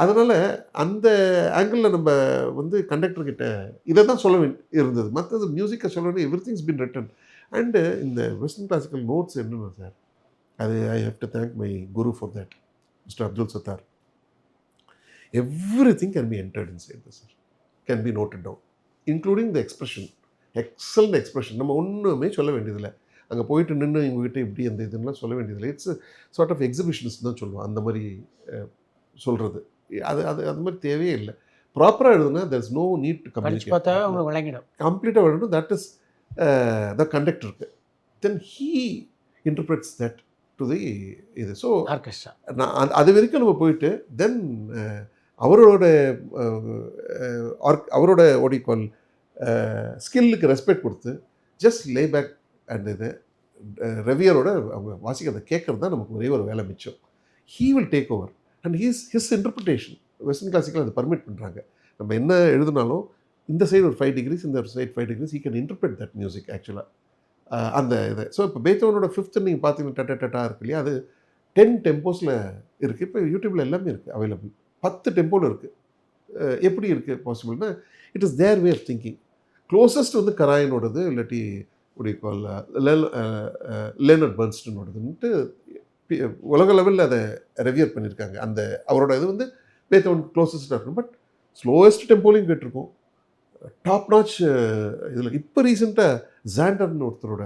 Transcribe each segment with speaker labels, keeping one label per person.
Speaker 1: அதனால் அந்த ஆங்கிளில் நம்ம வந்து கண்டக்டர்கிட்ட இதை தான் சொல்ல இருந்தது. மற்றது மியூசிக்கை சொல்லணும், every things been written. And இந்த வெஸ்டர்ன் கிளாசிக்கல் நோட்ஸ் என்னென்ன சார், அது I have to thank my guru for that, mister Abdul Sattar. Everything can be entered inside this sir, can be noted down, including the expression. Excellent expression. நம்ம ஒன்றுமே சொல்ல வேண்டியதில்லை. அங்கே போயிட்டு நின்று இவங்ககிட்ட இப்படி அந்த இதுலாம் சொல்ல வேண்டியதில்லை. இட்ஸ் சார்ட் ஆஃப் எக்ஸிபிஷன்ஸ் தான் சொல்லுவோம். அந்த மாதிரி சொல்கிறது அது அது அது மாதிரி தேவையே இல்லை. ப்ராப்பராக எழுதுனா there is no need to
Speaker 2: படிச்சு
Speaker 1: கம்யூனிகேட்.
Speaker 2: பார்த்தாவே உங்களுக்கு விளங்கிடும்.
Speaker 1: கம்ப்ளீட்டாக விளங்கணும். தட் இஸ் த கண்டக்டருக்கு. Then he interprets that to the இது. ஸோ
Speaker 2: ஆர்கெஸ்ட்ரா
Speaker 1: நான் அது வரைக்கும் நம்ம போயிட்டு தென் அவரோட அவரோட ஒடிகால் ஸ்கில்லுக்கு ரெஸ்பெக்ட் கொடுத்து ஜஸ்ட் லே பேக் அண்ட் இது ரெவியரோட அவங்க வாசிக்கிறத கேட்குறது தான் நமக்கு ஒரே ஒரு வேலை மிச்சம். He will take over and his interpretation. Western கிளாசிக்கில் அதை பர்மிட் பண்ணுறாங்க. நம்ம என்ன எழுதினாலும் இந்த சைடு ஒரு 5 degrees, இந்த ஒரு side 5 degrees, he can interpret that music ஆக்சுவலாக. அந்த இது. ஸோ இப்போ பீத்தோவனோட 5th நீங்கள் பார்த்தீங்கன்னா டட்டா இருக்கு இல்லையா, அது 10 டெம்போஸில் இருக்குது. இப்போ யூடியூப்பில் எல்லாமே இருக்குது அவைலபிள். 10 டெம்போவில் இருக்குது. எப்படி இருக்குது பாசிபிள்னா, it is their way of thinking. Closest வந்து கராயனோடது, இல்லாட்டி கால் லேனர்ட் பர்ன்ஸ்டனோடதுன்ட்டு உலக லெவலில் அதை ரெவியர் பண்ணியிருக்காங்க. அந்த அவரோட இது வந்து பீத்தோவன் க்ளோசஸ்ட்டாக இருக்கும். பட் ஸ்லோவஸ்ட் டெம்போலையும் கேட்டிருக்கோம். டாப் நாச் இதில் இப்போ ரீசெண்டாக ஜாண்டர்னு ஒருத்தரோட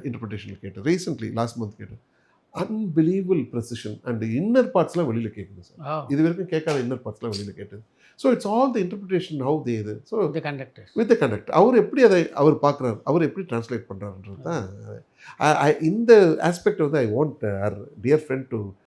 Speaker 1: இன்டர்பிரிட்டேஷனில் கேட்டேன். ரீசெண்ட்லி லாஸ்ட் மந்த் கேட்டேன். அன்பிலீவபிள் ப்ரெசிஷன் அண்ட் இன்னர் பார்ட்ஸ்லாம் வெளியில் கேட்குது சார். இது வரைக்கும் கேட்காத இன்னர் பார்ட்ஸ்லாம் வெளியில் கேட்டது. So it's all the interpretation how they இது. ஸோ வித் த கண்டக்டர் அவர் எப்படி அதை அவர் பார்க்குறாரு, அவர் எப்படி டிரான்ஸ்லேட் பண்ணுறாருன்றது தான் இந்த ஆஸ்பெக்ட் வந்து I want our dear friend to